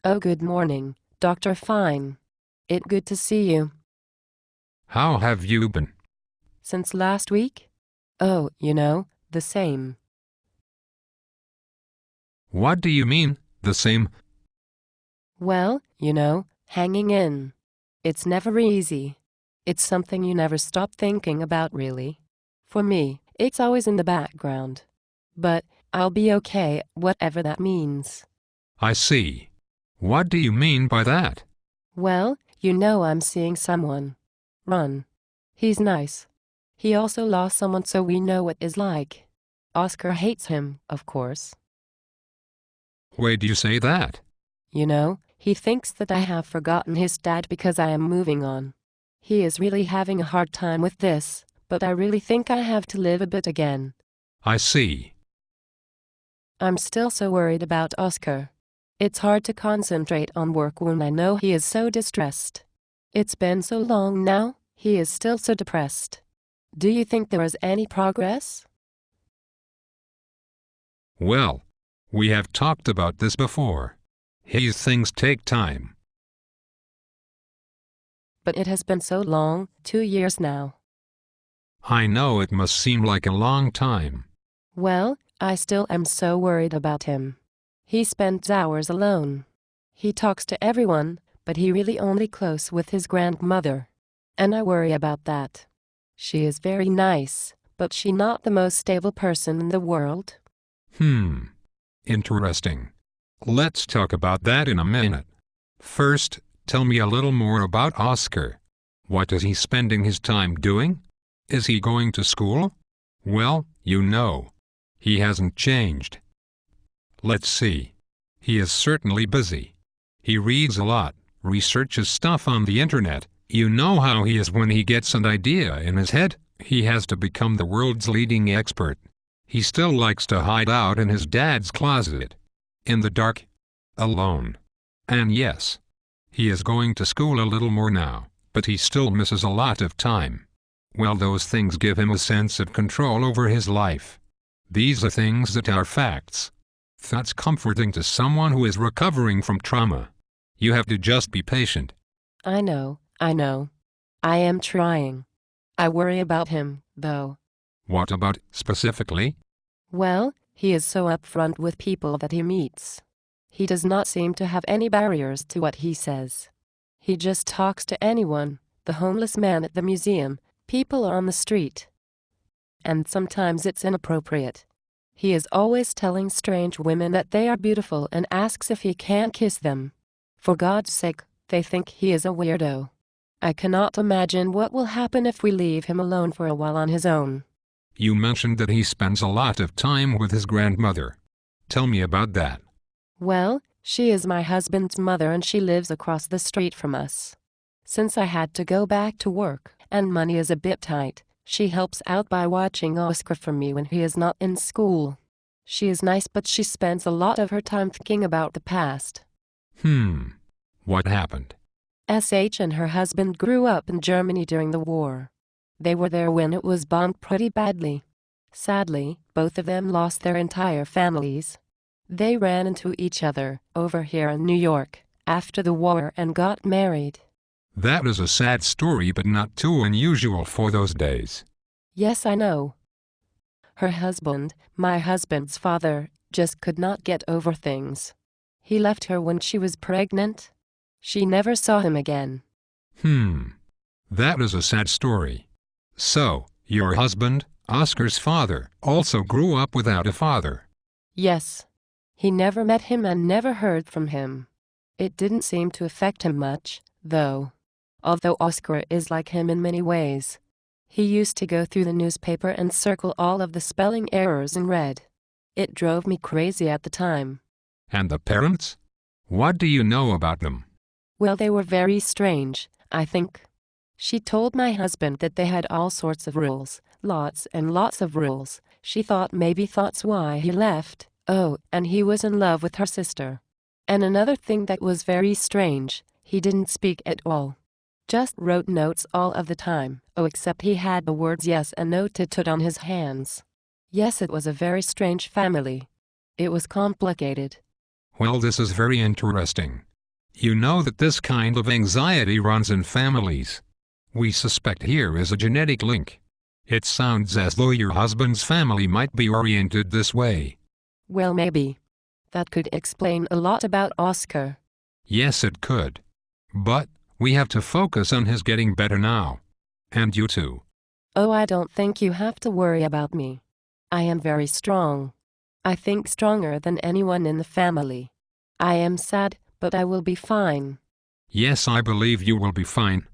Oh, good morning, Dr. Fine. It good to see you. How have you been? Since last week? Oh, the same. What do you mean, the same? Well, hanging in. It's never easy. It's something you never stop thinking about, really. For me, it's always in the background. But I'll be okay, whatever that means. I see. What do you mean by that? Well, I'm seeing someone. Run. He's nice. He also lost someone, so we know what it's like. Oscar hates him, of course. Why do you say that? He thinks that I have forgotten his dad because I am moving on. He is really having a hard time with this, but I really think I have to live a bit again. I see. I'm still so worried about Oscar. It's hard to concentrate on work when I know he is so distressed. It's been so long now, he is still so depressed. Do you think there is any progress? Well, we have talked about this before. These things take time. But it has been so long, 2 years now. I know it must seem like a long time. Well, I still am so worried about him. He spends hours alone. He talks to everyone, but he really only close with his grandmother. And I worry about that. She is very nice, but she not the most stable person in the world. Interesting. Let's talk about that in a minute. First, tell me a little more about Oscar. What is he spending his time doing? Is he going to school? Well, he hasn't changed. Let's see. He is certainly busy. He reads a lot, researches stuff on the internet. You know how he is when he gets an idea in his head. He has to become the world's leading expert. He still likes to hide out in his dad's closet. In the dark. Alone. And yes, he is going to school a little more now, but he still misses a lot of time. Well, those things give him a sense of control over his life. These are things that are facts. That's comforting to someone who is recovering from trauma. You have to just be patient. I know. I am trying. I worry about him, though. What about specifically? Well, he is so upfront with people that he meets. He does not seem to have any barriers to what he says. He just talks to anyone, the homeless man at the museum, people on the street. And sometimes it's inappropriate. He is always telling strange women that they are beautiful and asks if he can kiss them. For God's sake, they think he is a weirdo. I cannot imagine what will happen if we leave him alone for a while on his own. You mentioned that he spends a lot of time with his grandmother. Tell me about that. Well, she is my husband's mother and she lives across the street from us. Since I had to go back to work and money is a bit tight, she helps out by watching Oscar for me when he is not in school. She is nice, but she spends a lot of her time thinking about the past. What happened? SH and her husband grew up in Germany during the war. They were there when it was bombed pretty badly. Sadly, both of them lost their entire families. They ran into each other over here in New York after the war and got married. That is a sad story, but not too unusual for those days. Yes, I know. Her husband, my husband's father, just could not get over things. He left her when she was pregnant. She never saw him again. That is a sad story. So, your husband, Oscar's father, also grew up without a father. Yes. He never met him and never heard from him. It didn't seem to affect him much, though. Although Oscar is like him in many ways. He used to go through the newspaper and circle all of the spelling errors in red. It drove me crazy at the time. And the parents? What do you know about them? Well, they were very strange, I think. She told my husband that they had all sorts of rules, lots and lots of rules. She thought maybe that's why he left. Oh, and he was in love with her sister. And another thing that was very strange, he didn't speak at all. Just wrote notes all of the time. Oh, except he had the words yes and no tattooed on his hands. Yes, it was a very strange family. It was complicated. Well, this is very interesting. You know that this kind of anxiety runs in families. We suspect here is a genetic link. It sounds as though your husband's family might be oriented this way. Well, maybe. That could explain a lot about Oscar. Yes, it could. But we have to focus on his getting better now. And you too. Oh, I don't think you have to worry about me. I am very strong. I think stronger than anyone in the family. I am sad, but I will be fine. Yes, I believe you will be fine.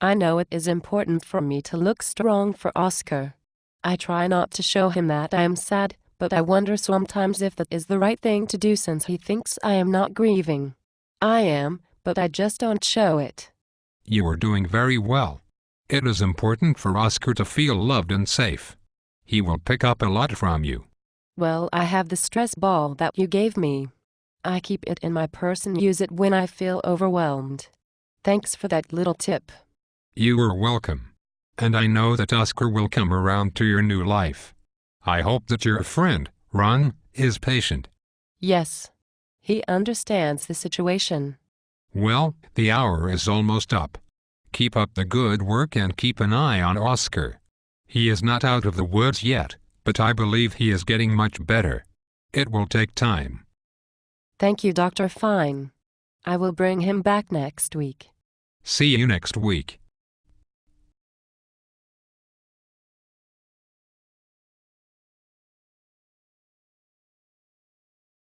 I know it is important for me to look strong for Oscar. I try not to show him that I am sad, but I wonder sometimes if that is the right thing to do since he thinks I am not grieving. I am, but I just don't show it. You are doing very well. It is important for Oscar to feel loved and safe. He will pick up a lot from you. Well, I have the stress ball that you gave me. I keep it in my purse and use it when I feel overwhelmed. Thanks for that little tip. You are welcome. And I know that Oscar will come around to your new life. I hope that your friend, Ron, is patient. Yes. He understands the situation. Well, the hour is almost up. Keep up the good work and keep an eye on Oscar. He is not out of the woods yet, but I believe he is getting much better. It will take time. Thank you, Dr. Fine. I will bring him back next week. See you next week.